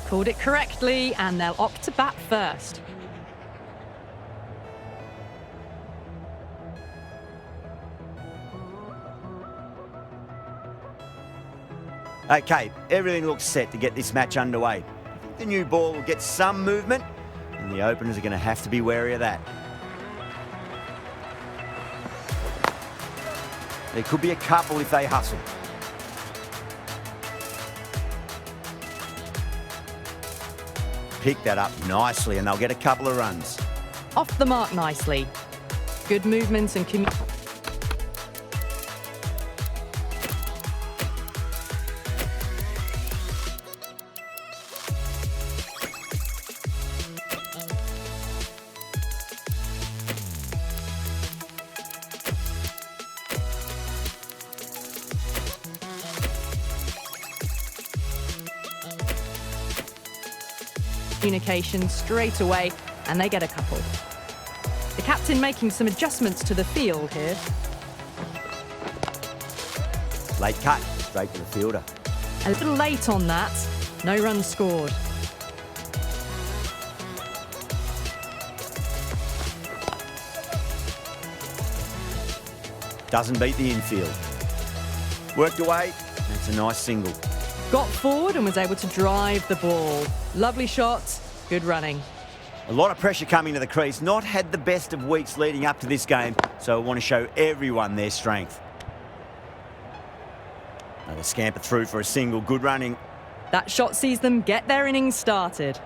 Called it correctly, and they'll opt to bat first. Okay, everything looks set to get this match underway. I think the new ball will get some movement, and the openers are going to have to be wary of that. There could be a couple if they hustle. Pick that up nicely and they'll get a couple of runs. Off the mark nicely. Good movements and communication straight away, and they get a couple. The captain making some adjustments to the field here. Late cut, straight to the fielder. A little late on that. No runs scored. Doesn't beat the infield. Worked away, that's a nice single. Got forward and was able to drive the ball. Lovely shot, good running. A lot of pressure coming to the crease. Not had the best of weeks leading up to this game, so I want to show everyone their strength. Another scamper through for a single, good running. That shot sees them get their innings started.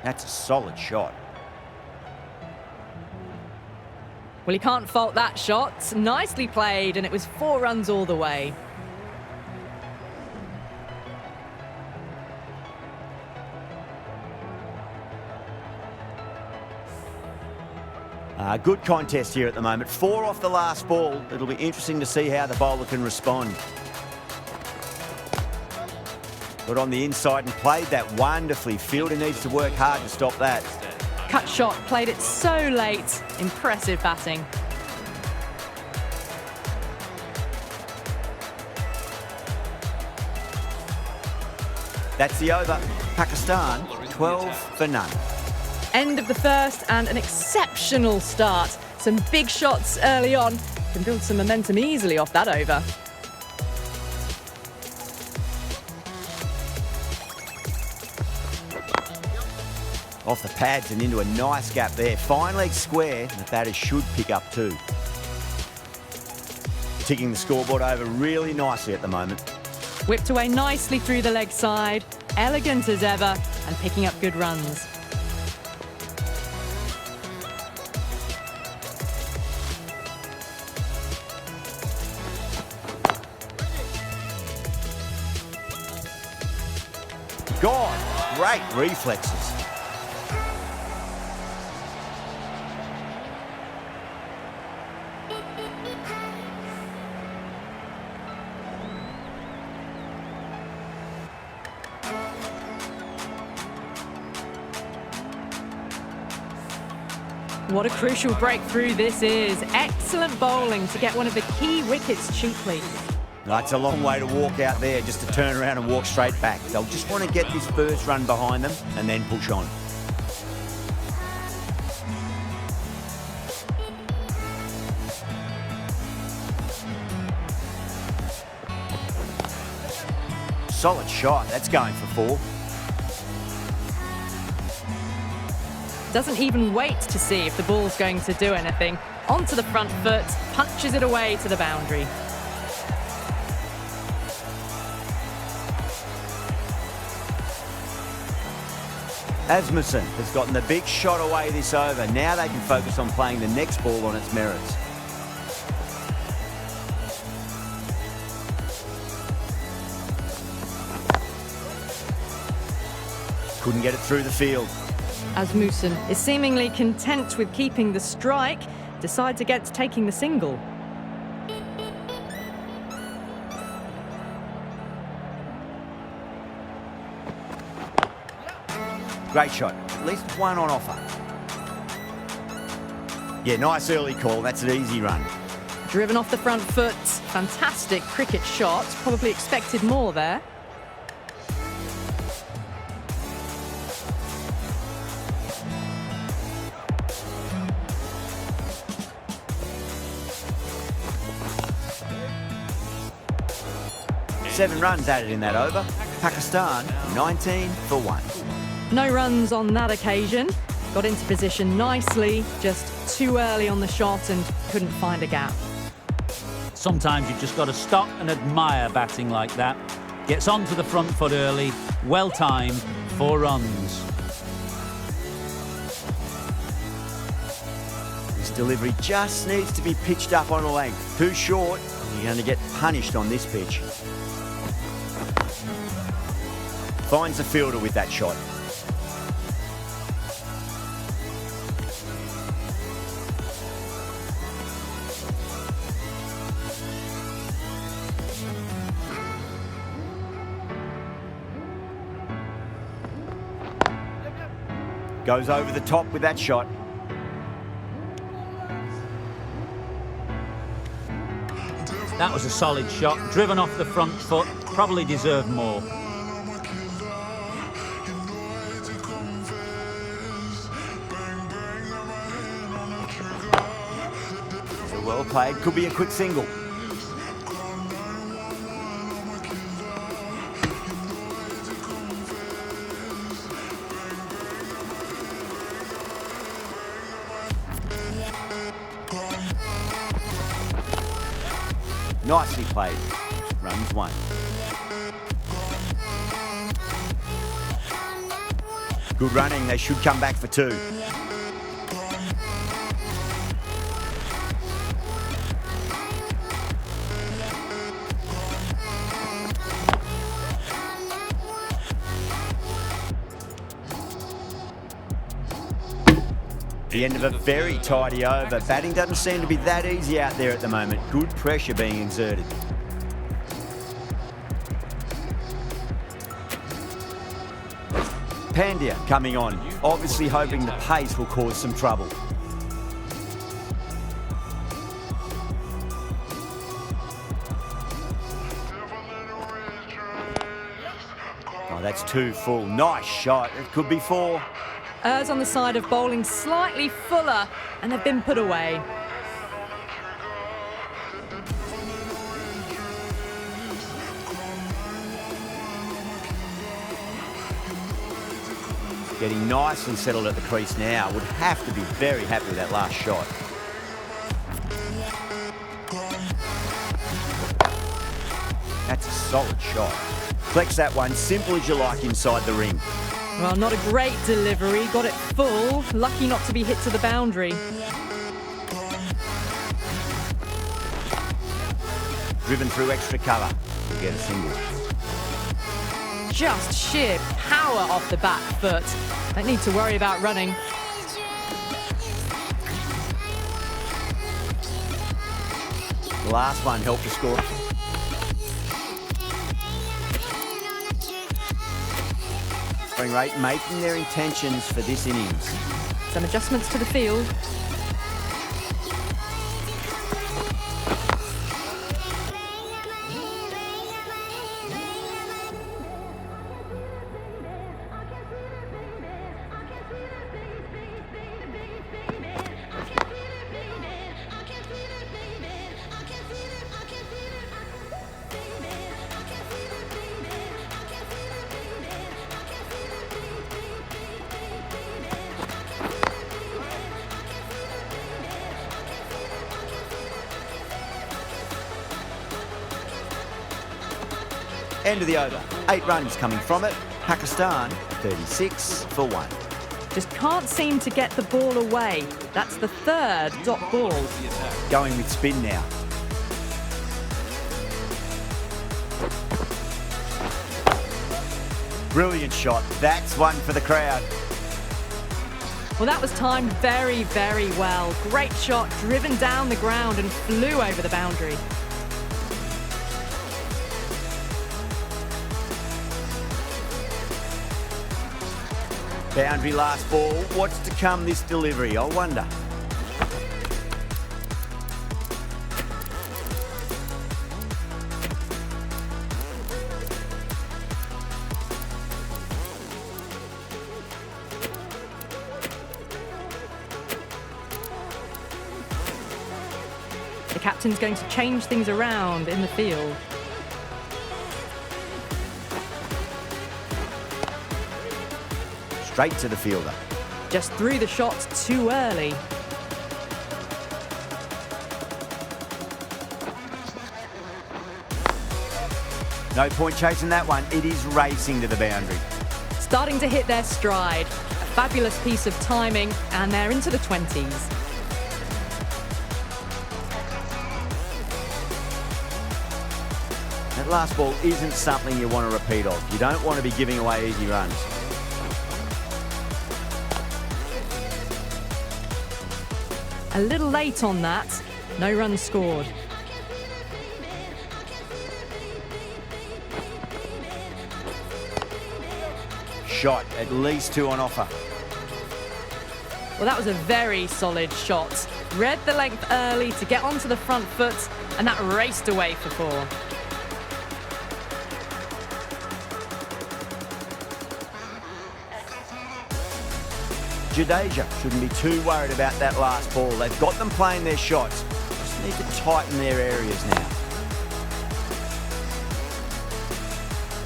That's a solid shot. Well, he can't fault that shot. Nicely played, and it was 4 runs all the way. Good contest here at the moment. 4 off the last ball. It'll be interesting to see how the bowler can respond. Got on the inside and played that wonderfully. Fielder needs to work hard to stop that. Cut shot, played it so late. Impressive batting. That's the over. Pakistan, 12 for none. End of the first and an exceptional start. Some big shots early on. Can build some momentum easily off that over. Off the pads and into a nice gap there. Fine leg square, and the batters should pick up too. Ticking the scoreboard over really nicely at the moment. Whipped away nicely through the leg side. Elegant as ever, and picking up good runs. God, great reflexes. What a crucial breakthrough this is. Excellent bowling to get one of the key wickets cheaply. That's a long way to walk out there just to turn around and walk straight back. They'll just want to get this first run behind them and then push on. Solid shot. That's going for 4. Doesn't even wait to see if the ball's going to do anything. Onto the front foot, punches it away to the boundary. Asmussen has gotten the big shot away this over. Now they can focus on playing the next ball on its merits. Couldn't get it through the field. Asmussen is seemingly content with keeping the strike, decides against taking the single. Great shot. At least one on offer. Yeah, nice early call. That's an easy run. Driven off the front foot. Fantastic cricket shot. Probably expected more there. Seven runs added in that over. Pakistan 19 for 1. No runs on that occasion. Got into position nicely, just too early on the shot and couldn't find a gap. Sometimes you've just got to stop and admire batting like that. Gets onto the front foot early, well timed, 4 runs. This delivery just needs to be pitched up on a length. Too short, and you're going to get punished on this pitch. Finds the fielder with that shot. Goes over the top with that shot. That was a solid shot, driven off the front foot, probably deserved more. Well played, could be a quick single. Nicely played. Runs 1. Good running, they should come back for 2. The end of a very tidy over. Batting doesn't seem to be that easy out there at the moment. Good pressure being exerted. Pandya coming on, obviously hoping the pace will cause some trouble. Oh, that's 2 full. Nice shot. It could be 4. Errs on the side of bowling slightly fuller, and they've been put away. Getting nicely settled at the crease now. Would have to be very happy with that last shot. That's a solid shot. Flex that one, simple as you like inside the ring. Well, not a great delivery. Got it full. Lucky not to be hit to the boundary. Driven through extra cover. We'll get a single. Just sheer power off the back foot. Don't need to worry about running. The last one helped to score. Spring rate making their intentions for this innings. Some adjustments to the field. End of the over. 8 runs coming from it. Pakistan 36 for 1. Just can't seem to get the ball away. That's the 3rd dot ball. Going with spin now. Brilliant shot. That's one for the crowd. Well, that was timed very, very well. Great shot, driven down the ground and flew over the boundary. Boundary last ball. What's to come this delivery? I wonder. The captain's going to change things around in the field. Straight to the fielder. Just threw the shot too early. No point chasing that one. It is racing to the boundary. Starting to hit their stride. A fabulous piece of timing, and they're into the 20s. That last ball isn't something you want to repeat of. You don't want to be giving away easy runs. A little late on that. No runs scored. Shot, at least 2 on offer. Well, that was a very solid shot. Read the length early to get onto the front foot, and that raced away for 4. Jadeja shouldn't be too worried about that last ball. They've got them playing their shots. Just need to tighten their areas now.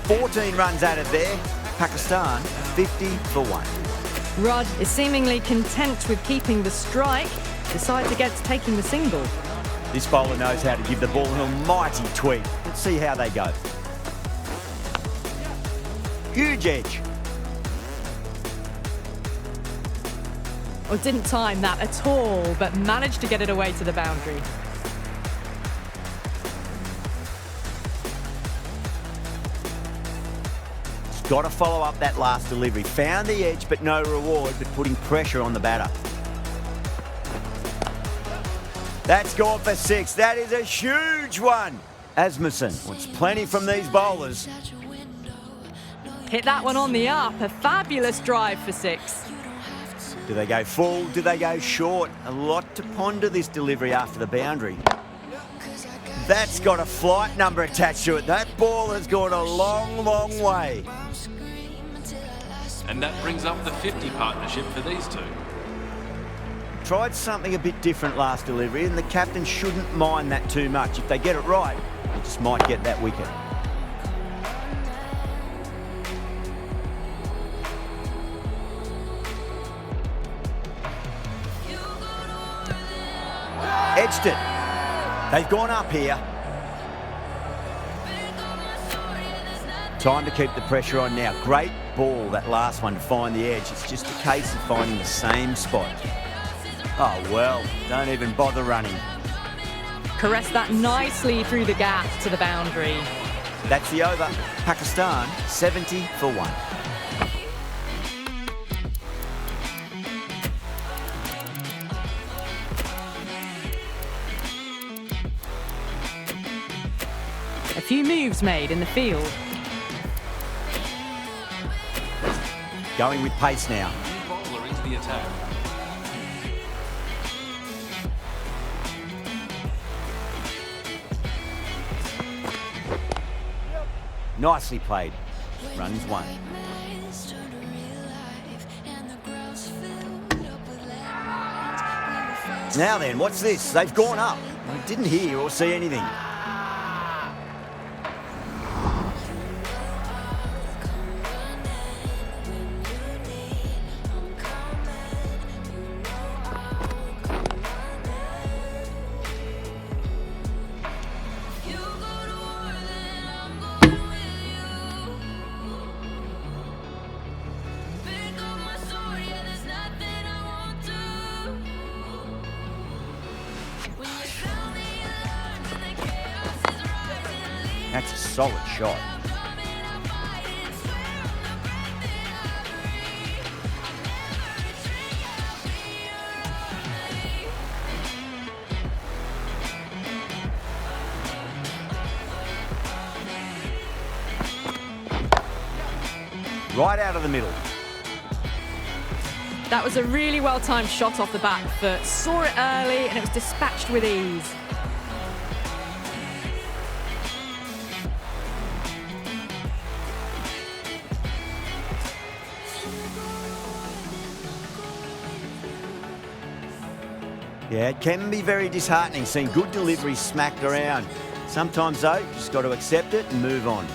14 runs added there. Pakistan 50 for 1. Rudd is seemingly content with keeping the strike. Decides against taking the single. This bowler knows how to give the ball an almighty tweak. Let's see how they go. Huge edge. Well, didn't time that at all, but managed to get it away to the boundary. Got to follow up that last delivery. Found the edge, but no reward, but putting pressure on the batter. That's gone for 6. That is a huge one. Asmussen wants plenty from these bowlers. Hit that one on the up. A fabulous drive for 6. Do they go full? Do they go short? A lot to ponder this delivery after the boundary. That's got a flight number attached to it. That ball has gone a long, long way. And that brings up the 50 partnership for these two. Tried something a bit different last delivery, and the captain shouldn't mind that too much. If they get it right, they just might get that wicket. Edged it. They've gone up here. Time to keep the pressure on now. Great ball, that last one, to find the edge. It's just a case of finding the same spot. Oh, well, don't even bother running. Caressed that nicely through the gap to the boundary. That's the over. Pakistan 70 for 1. A few moves made in the field. Going with pace now. New bowler into the attack. Nicely played. Runs 1. Now then, what's this? They've gone up. I didn't hear or see anything. That's a solid shot. Right out of the middle. That was a really well-timed shot off the back foot. Saw it early and it was dispatched with ease. Yeah, it can be very disheartening seeing good deliveries smacked around. Sometimes, though, you just got to accept it and move on.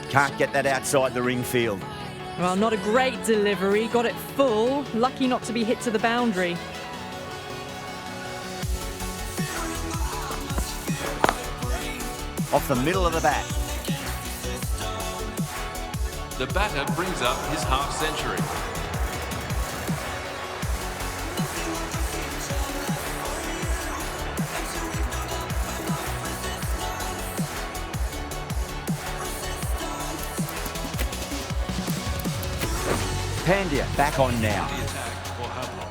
Can't get that outside the ring field. Well, not a great delivery. Got it full. Lucky not to be hit to the boundary. Off the middle of the bat. The batter brings up his half-century. Pandya back on now. The attack for Hamlin.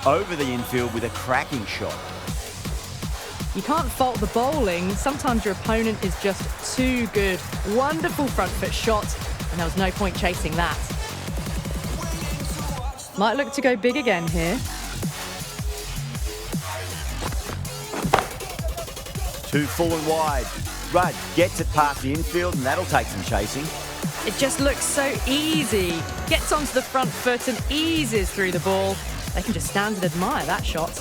Over the infield with a cracking shot. You can't fault the bowling. Sometimes your opponent is just too good. Wonderful front foot shot, and there was no point chasing that. Might look to go big again here. Too full and wide. Rudd gets it past the infield, and that'll take some chasing. It just looks so easy. Gets onto the front foot and eases through the ball. They can just stand and admire that shot.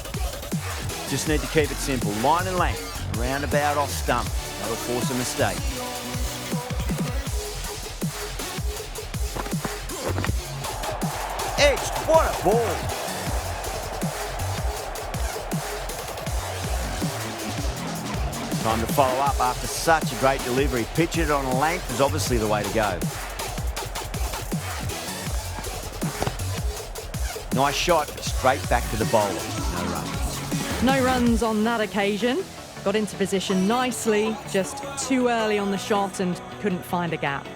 Just need to keep it simple. Line and length. Roundabout off stump. That'll force a mistake. Edged. What a ball. Time to follow up after such a great delivery. Pitch it on a length is obviously the way to go. Nice shot, but straight back to the bowler. No run. No runs on that occasion. Got into position nicely, just too early on the shot and couldn't find a gap.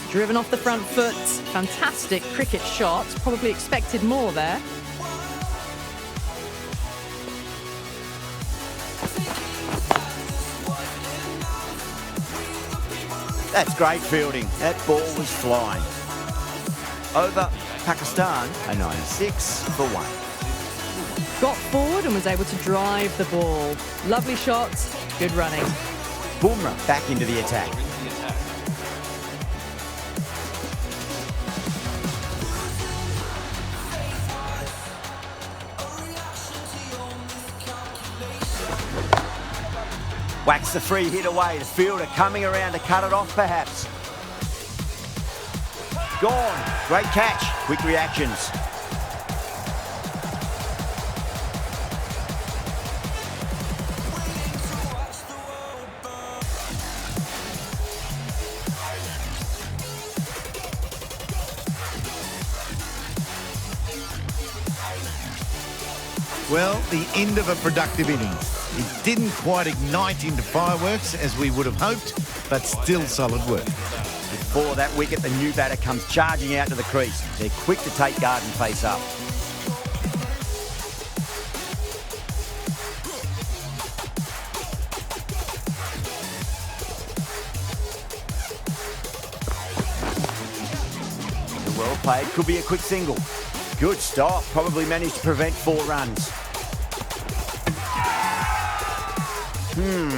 Driven off the front foot, fantastic cricket shot. Probably expected more there. That's great fielding. That ball was flying. Over Pakistan, a 96 for 1. Got forward and was able to drive the ball. Lovely shot, good running. Bumrah back into the attack. The attack. Whacks the free hit away. The fielder coming around to cut it off, perhaps. Gone. Great catch. Quick reactions. Well, the end of a productive innings. It didn't quite ignite into fireworks as we would have hoped, but still solid work. Before that wicket, the new batter comes charging out to the crease. They're quick to take guard and face up. Well played, could be a quick single. Good stop, probably managed to prevent 4 runs.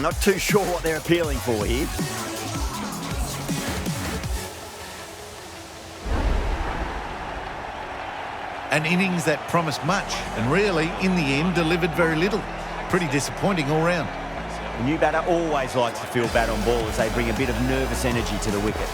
Not too sure what they're appealing for here. An innings that promised much and really, in the end, delivered very little. Pretty disappointing all round. The new batter always likes to feel bat on ball as they bring a bit of nervous energy to the wicket.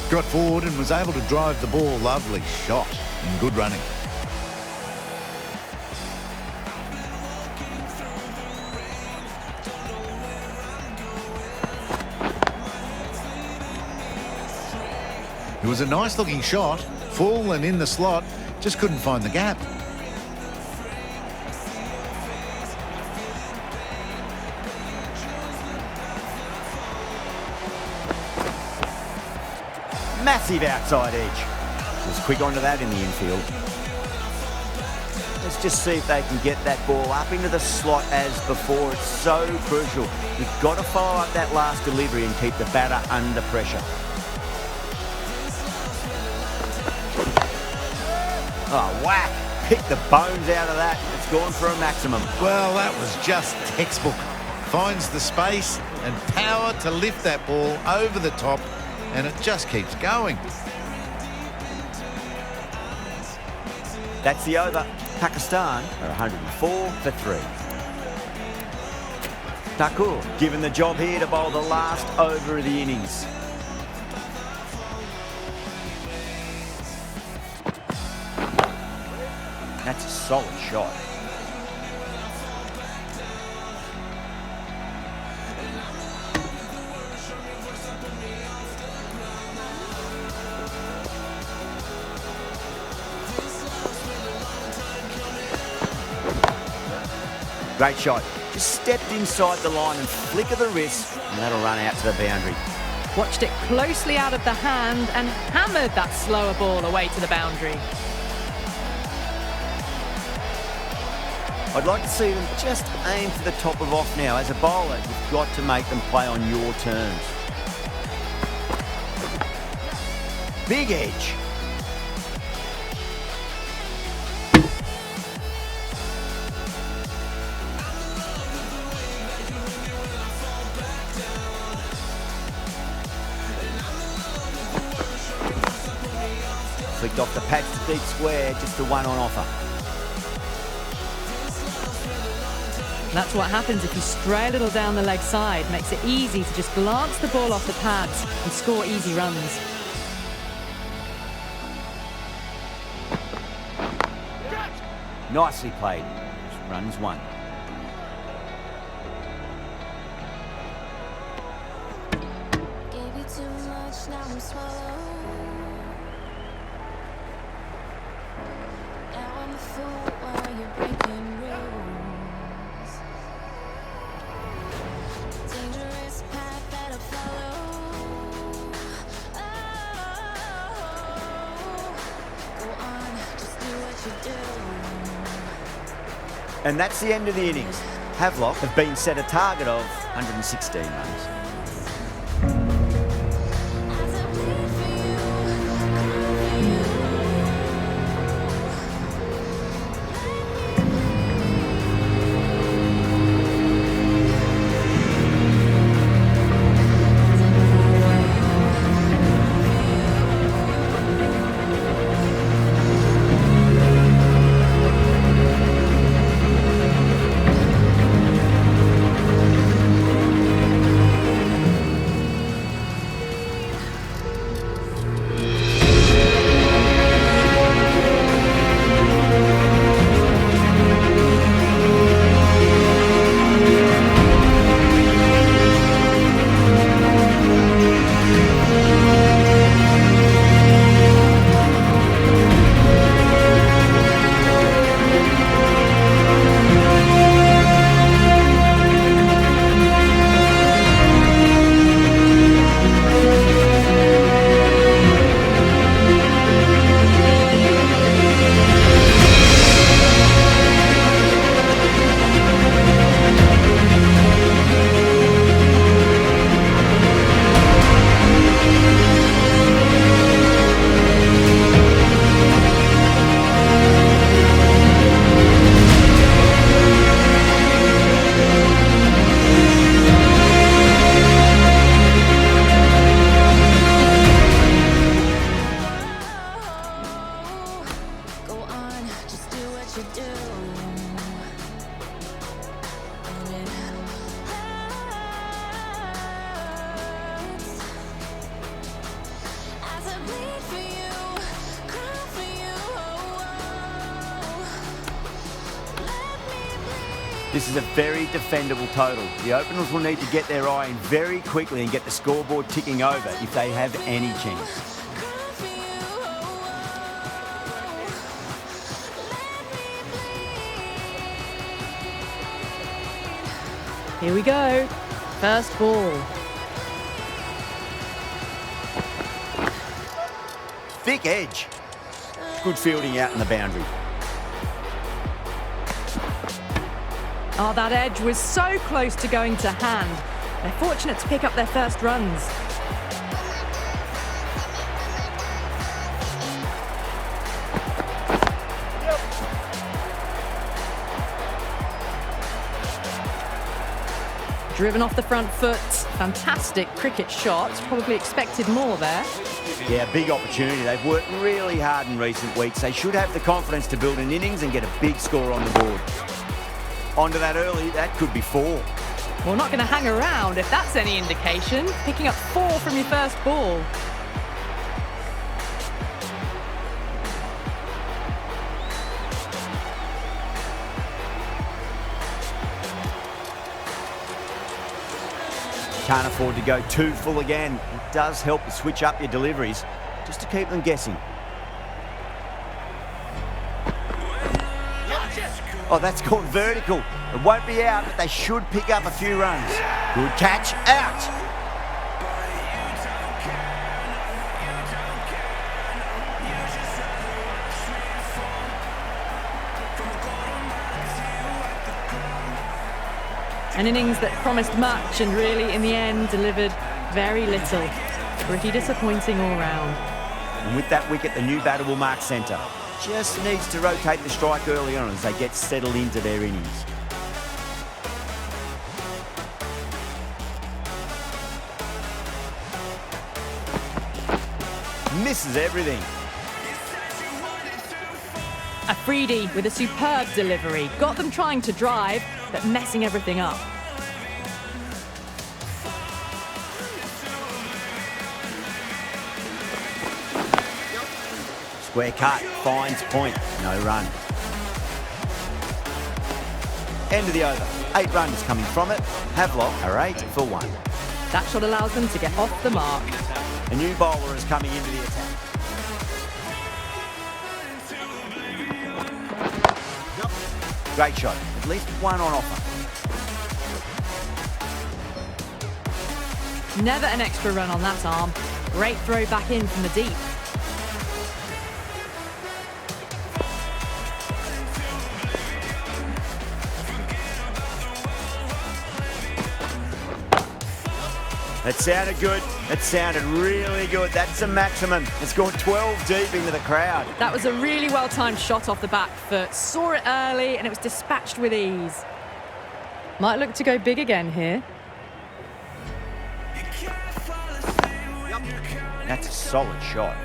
Got forward and was able to drive the ball. Lovely shot and good running. It was a nice looking shot, full and in the slot, just couldn't find the gap. Massive outside edge. Was quick onto that in the infield. Let's just see if they can get that ball up into the slot as before. It's so crucial. You've got to follow up that last delivery and keep the batter under pressure. Oh, whack! Pick the bones out of that. It's gone for a maximum. Well, that was just textbook. Finds the space and power to lift that ball over the top, and it just keeps going. That's the over. Pakistan are 104 for 3. Thakur given the job here to bowl the last over of the innings. That's a solid shot. Great shot. Just stepped inside the line and flick of the wrist, and that'll run out to the boundary. Watched it closely out of the hand and hammered that slower ball away to the boundary. I'd like to see them just aim for the top of off now. As a bowler, you've got to make them play on your terms. Big edge. Flicked off the patch to deep square, just the one on offer. That's what happens if you stray a little down the leg side. Makes it easy to just glance the ball off the pads and score easy runs. Nicely played. Runs 1. Gave you too much, now I'm swallowed. Now I'm a fool while you're breaking rules. Dangerous path that I follow. Oh, go on, just do what you do. And that's the end of the innings. Havelock have been set a target of 116 runs. As I bleed for you, cry for you. This is a very defendable total. The openers will need to get their eye in very quickly and get the scoreboard ticking over if they have any chance. Here we go. First ball. Thick edge. Good fielding out in the boundary. Oh, that edge was so close to going to hand. They're fortunate to pick up their first runs. Driven off the front foot. Fantastic cricket shot. Probably expected more there. Yeah, big opportunity. They've worked really hard in recent weeks. They should have the confidence to build an innings and get a big score on the board. Onto that early, that could be 4. Well, not going to hang around if that's any indication. Picking up 4 from your first ball. Can't afford to go too full again. It does help to switch up your deliveries just to keep them guessing. Oh, that's gone vertical. It won't be out, but they should pick up a few runs. Good catch, out. An innings that promised much and really, in the end, delivered very little. Pretty disappointing all round. And with that wicket, the new batter will mark centre. Just needs to rotate the strike early on as they get settled into their innings. Misses everything. Afridi with a superb delivery. Got them trying to drive, but messing everything up. Square cut, finds point, no run. End of the over. 8 runs coming from it. Havelock are 8 for 1. That shot allows them to get off the mark. A new bowler is coming into the attack. Great shot. At least one on offer. Never an extra run on that arm. Great throw back in from the deep. That sounded good. It sounded really good. That's a maximum. It's gone 12 deep into the crowd. That was a really well-timed shot off the back foot. Saw it early and it was dispatched with ease. Might look to go big again here. That's a solid shot.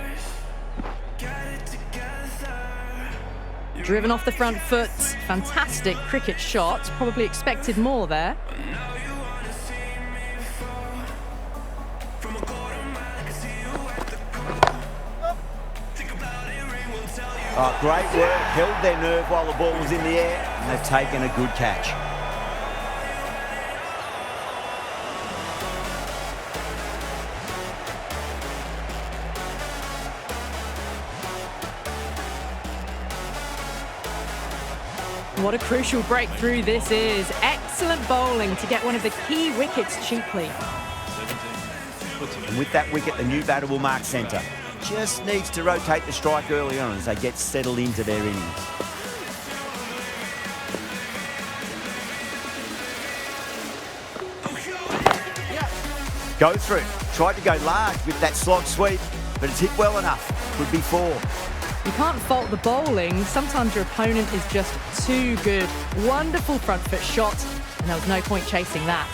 Driven off the front foot. Fantastic cricket shot. Probably expected more there. Oh, great work. Held their nerve while the ball was in the air, and they've taken a good catch. What a crucial breakthrough this is. Excellent bowling to get one of the key wickets cheaply. And with that wicket, the new batter will mark centre. Just needs to rotate the strike early on as they get settled into their innings. Go through. Tried to go large with that slog sweep, but it's hit well enough. Could be 4. You can't fault the bowling. Sometimes your opponent is just too good. Wonderful front foot shot, and there was no point chasing that.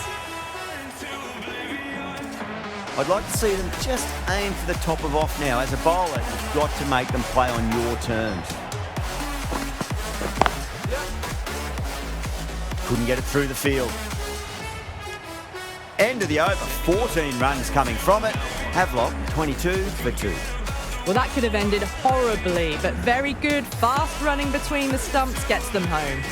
I'd like to see them just aim for the top of off now. As a bowler, you've got to make them play on your terms. Couldn't get it through the field. End of the over, 14 runs coming from it. Havelock, 22 for 2. Well, that could have ended horribly, but very good. Fast running between the stumps gets them home.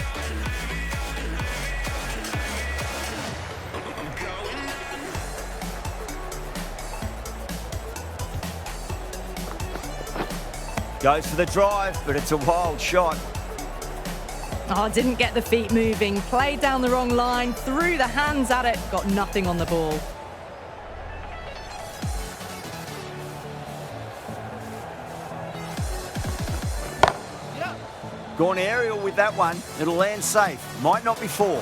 Goes for the drive, but it's a wild shot. Oh, didn't get the feet moving. Played down the wrong line, threw the hands at it, got nothing on the ball. Gone aerial with that one. It'll land safe. Might not be four.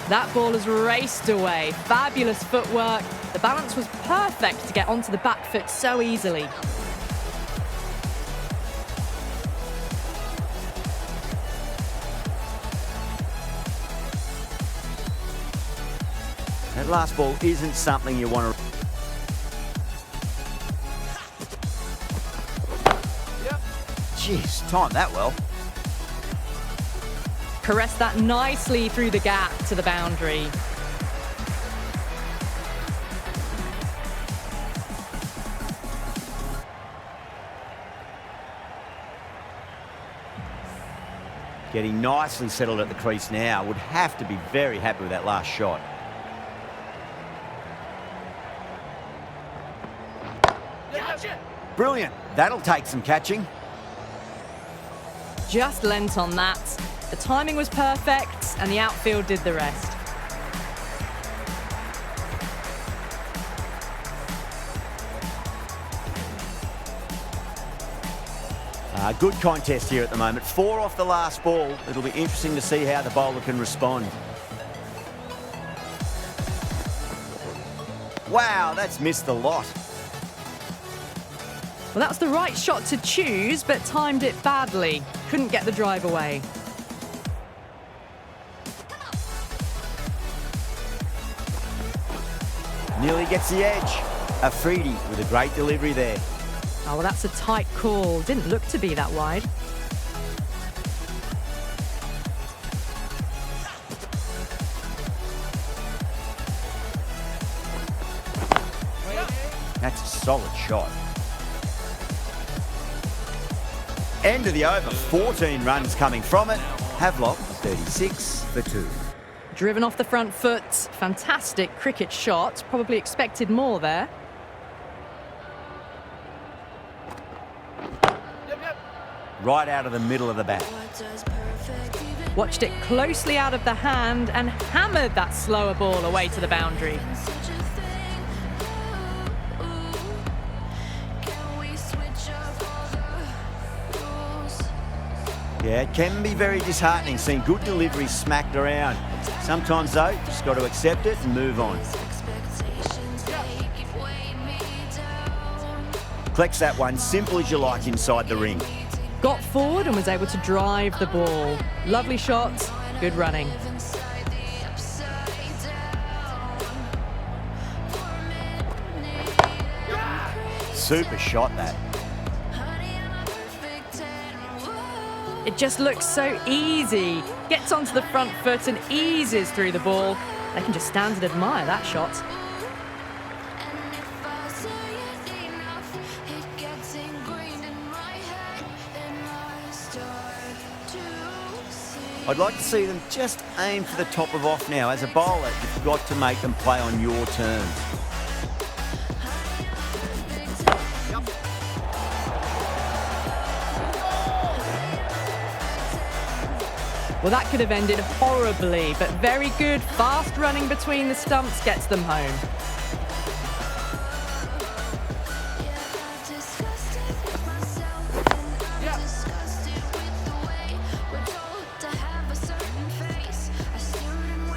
That ball has raced away. Fabulous footwork. The balance was perfect to get onto the back foot so easily. That last ball isn't something you want to... Jeez, timed that well. Caressed that nicely through the gap to the boundary. Getting nicely settled at the crease now. Would have to be very happy with that last shot. Brilliant. That'll take some catching. Just lent on that. The timing was perfect and the outfield did the rest. Good contest here at the moment. 4 off the last ball. It'll be interesting to see how the bowler can respond. Wow, that's missed the lot. Well, that was the right shot to choose, but timed it badly. Couldn't get the drive away. Nearly gets the edge. Afridi with a great delivery there. Oh, well, that's a tight call. Didn't look to be that wide. That's a solid shot. End of the over, 14 runs coming from it. Havelock, 36 for 2. Driven off the front foot. Fantastic cricket shot. Probably expected more there. Right out of the middle of the bat. Watched it closely out of the hand and hammered that slower ball away to the boundary. Yeah, it can be very disheartening seeing good deliveries smacked around. Sometimes, though, just got to accept it and move on. Collects that one, simple as you like, inside the ring. Got forward and was able to drive the ball. Lovely shot, good running. Super shot, that. It just looks so easy. Gets onto the front foot and eases through the ball. They can just stand and admire that shot. I'd like to see them just aim for the top of off now. As a bowler, you've got to make them play on your terms. Well, that could have ended horribly, but very good. Fast running between the stumps gets them home.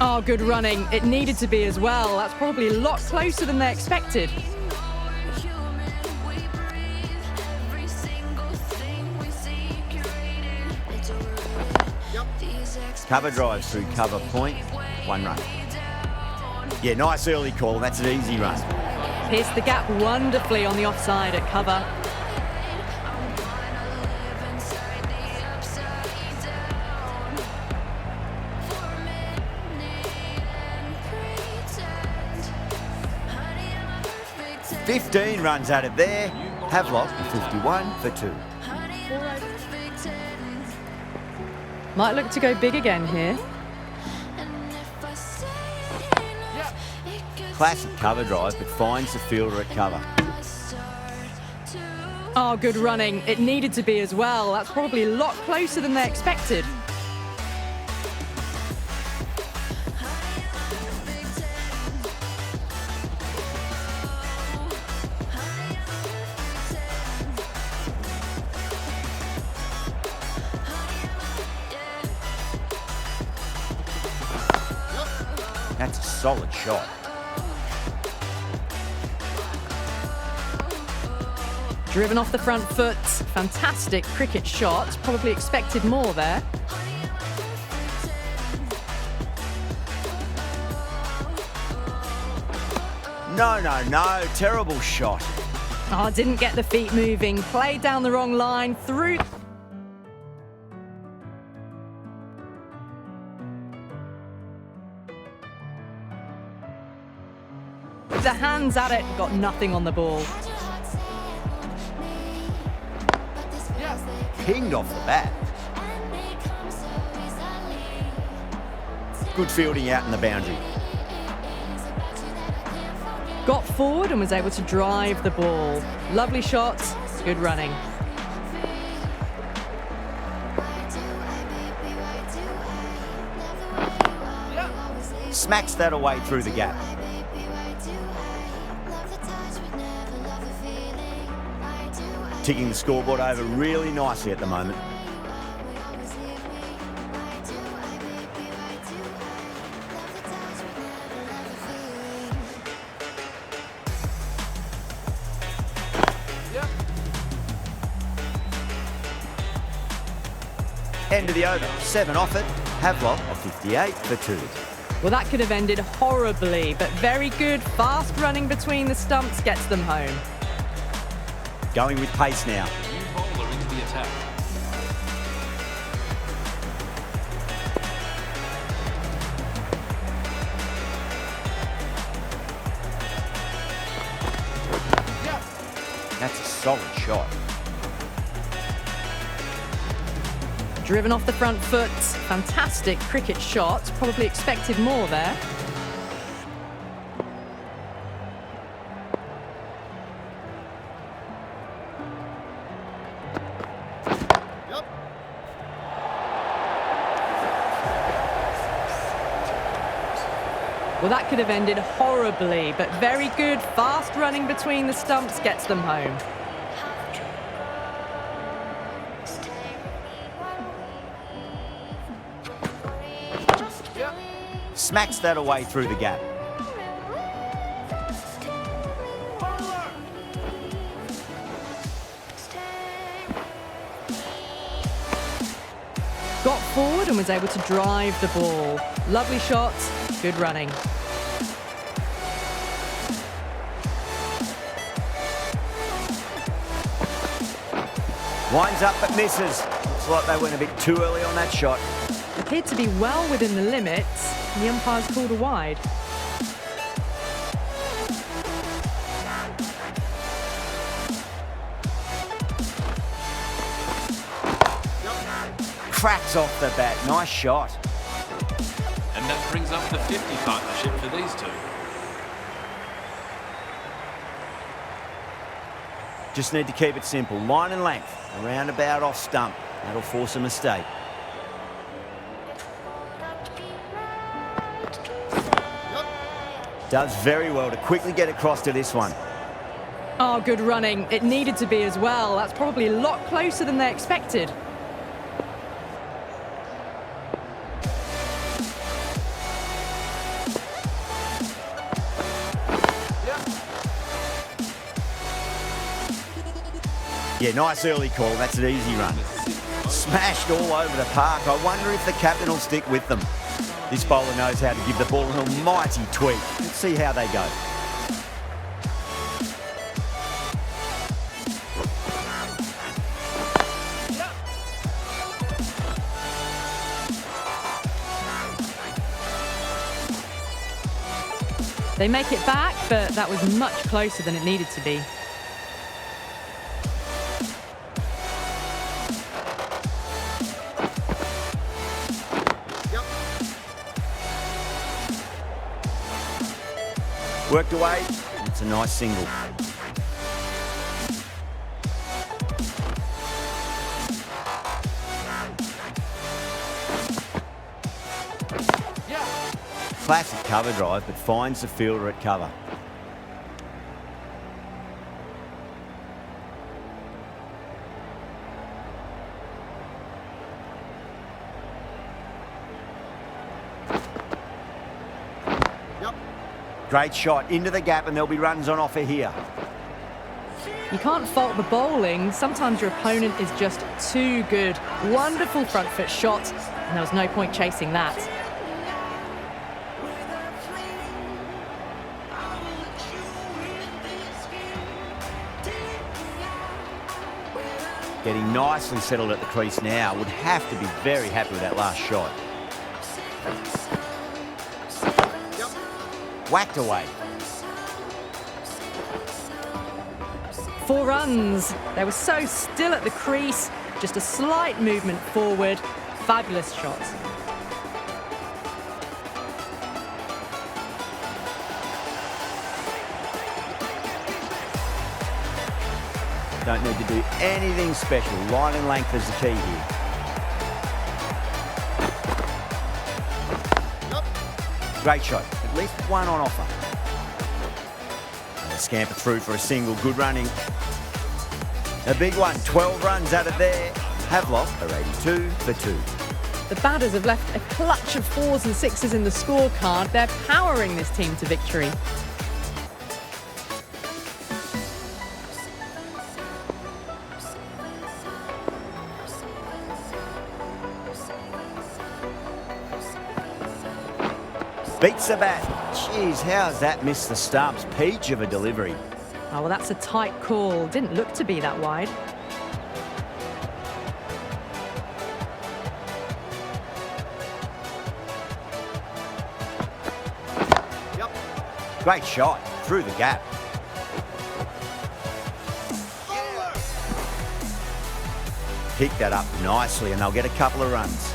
Oh, good running. It needed to be as well. That's probably a lot closer than they expected. Cover drives through cover point, 1 run. Yeah, nice early call. That's an easy run. Pierced the gap wonderfully on the offside at cover. .15 runs out of there. Havelock, 51 for 2. Might look to go big again here. Classic cover drive, but finds the fielder at cover. Oh, good running. It needed to be as well. That's probably a lot closer than they expected. That's a solid shot. Driven off the front foot. Fantastic cricket shot. Probably expected more there. No. Terrible shot. Oh, didn't get the feet moving. Played down the wrong line. Through. The hands at it. Got nothing on the ball. Pinged off the bat. Good fielding out in the boundary. Got forward and was able to drive the ball. Lovely shot, good running. Smacks that away through the gap. Ticking the scoreboard over really nicely at the moment. End of the over, 7 off it. Havelock of 58 for 2. Well, that could have ended horribly, but very good. Fast running between the stumps gets them home. Going with pace now. New bowler into the attack. That's a solid shot. Driven off the front foot. Fantastic cricket shot. Probably expected more there. Well, that could have ended horribly, but very good. Fast running between the stumps gets them home. Smacks that away through the gap. Got forward and was able to drive the ball. Lovely shot, good running. Winds up but misses. Looks like they went a bit too early on that shot. Appeared to be well within the limits. The umpire's called a wide. Cracks off the bat. Nice shot. And that brings up the 50 partnership for these two. Just need to keep it simple. Line and length. Around about off stump. That'll force a mistake. Does very well to quickly get across to this one. Oh, good running. It needed to be as well. That's probably a lot closer than they expected. Yeah, nice early call. That's an easy run. Smashed all over the park. I wonder if the captain will stick with them. This bowler knows how to give the ball an almighty tweak. Let's see how they go. They make it back, but that was much closer than it needed to be. Worked away. It's a nice single. Classic cover drive, but finds the fielder at cover. Great shot into the gap, and there'll be runs on offer here. You can't fault the bowling. Sometimes your opponent is just too good. Wonderful front foot shot, and there was no point chasing that. Getting nicely settled at the crease now. Would have to be very happy with that last shot. Whacked away. 4 runs. They were so still at the crease. Just a slight movement forward. Fabulous shot. Don't need to do anything special. Line and length is the key here. Great shot. At least one on offer. And a scamper through for a single. Good running. A big one. 12 runs out of there. Havelock are 82 for 2. The batters have left a clutch of 4s and 6s in the scorecard. They're powering this team to victory. Beats the bat. Jeez, how's that missed the stumps? Peach of a delivery. Oh, well, that's a tight call. Didn't look to be that wide. Great shot. Through the gap. Pick that up nicely and they'll get a couple of runs.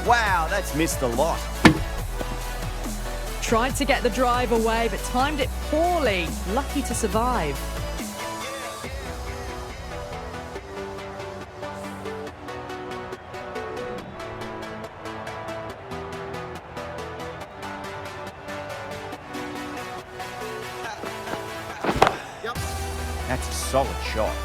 Wow, that's missed a lot. Tried to get the drive away, but timed it poorly. Lucky to survive. That's a solid shot.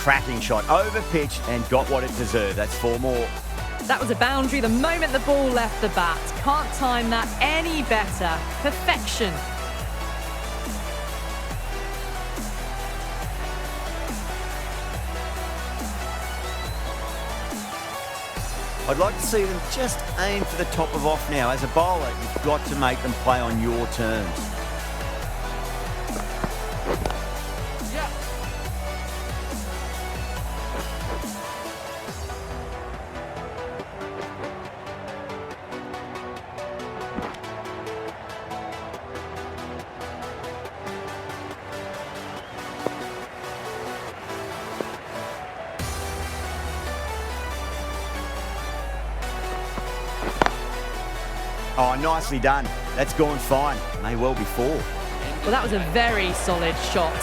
Cracking shot, over pitch and got what it deserved. That's 4 more. That was a boundary the moment the ball left the bat. Can't time that any better. Perfection. I'd like to see them just aim for the top of off now. As a bowler, you've got to make them play on your terms. Oh, nicely done. That's gone fine. May well be 4. Well, that was a very solid shot.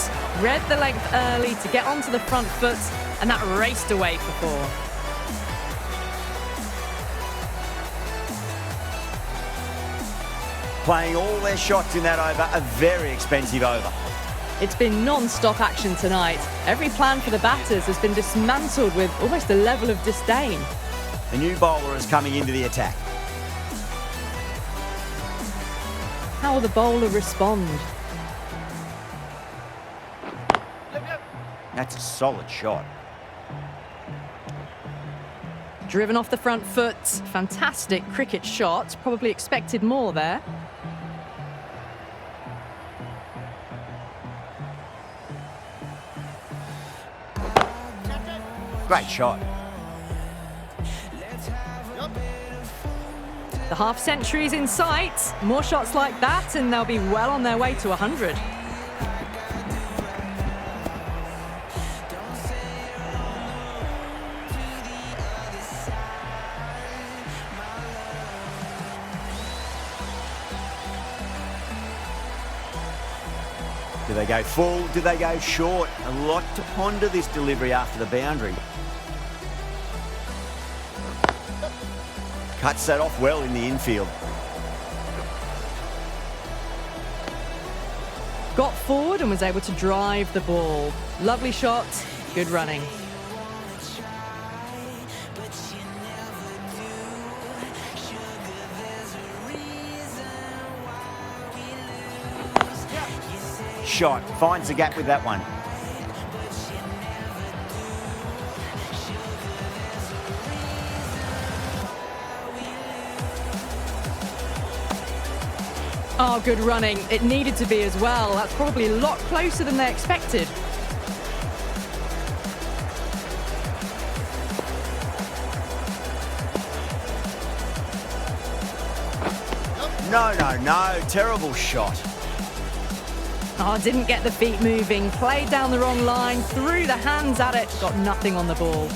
Read the length early to get onto the front foot, and that raced away for 4. Playing all their shots in that over, a very expensive over. It's been non-stop action tonight. Every plan for the batters has been dismantled with almost a level of disdain. A new bowler is coming into the attack. How will the bowler respond? That's a solid shot. Driven off the front foot. Fantastic cricket shot. Probably expected more there. Great shot. The half century's in sight. More shots like that and they'll be well on their way to 100. Do they go full? Do they go short? A lot to ponder this delivery after the boundary. Cuts that off well in the infield. Got forward and was able to drive the ball. Lovely shot, good running. Shot, finds the gap with that one. Oh, good running. It needed to be as well. That's probably a lot closer than they expected. No, terrible shot. Oh, didn't get the feet moving, played down the wrong line, threw the hands at it, got nothing on the ball.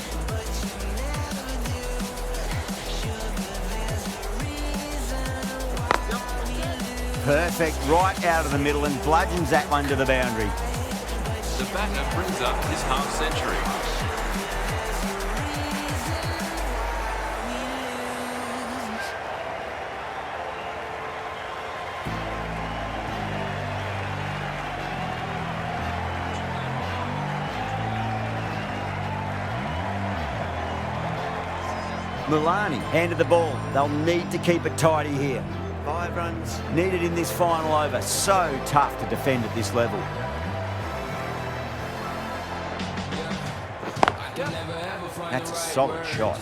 Perfect, right out of the middle and bludgeons that one to the boundary. The batter brings up his half century. Milani handed the ball. They'll need to keep it tidy here. 5 runs needed in this final over. So tough to defend at this level. That's a solid shot.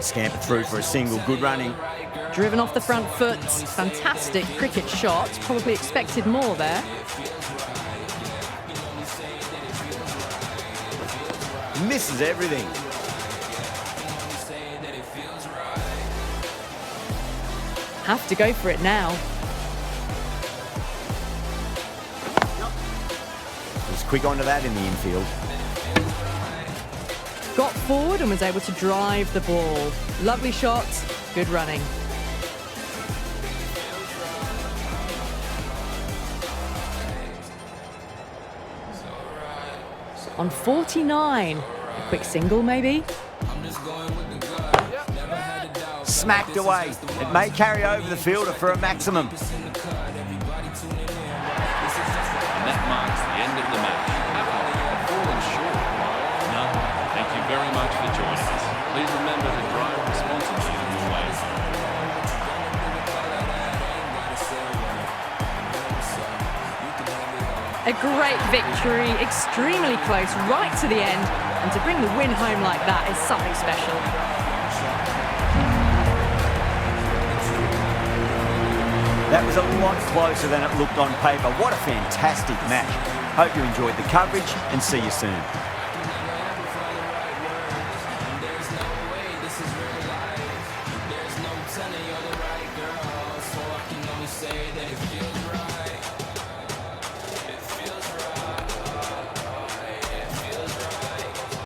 Scamper through for a single. Good running. Driven off the front foot, fantastic cricket shot. Probably expected more there. Misses everything. Have to go for it now. Was quick onto that in the infield. Got forward and was able to drive the ball. Lovely shot, good running. On 49, a quick single maybe? Smacked away. It may carry over the fielder for a maximum. And that marks the end of the match. Apple have fallen short. No, thank you very much for joining us. Please remember to drive responsibly on your way. A great victory, extremely close, right to the end. And to bring the win home like that is something special. That was a lot closer than it looked on paper. What a fantastic match. Hope you enjoyed the coverage and see you soon. Say that it feels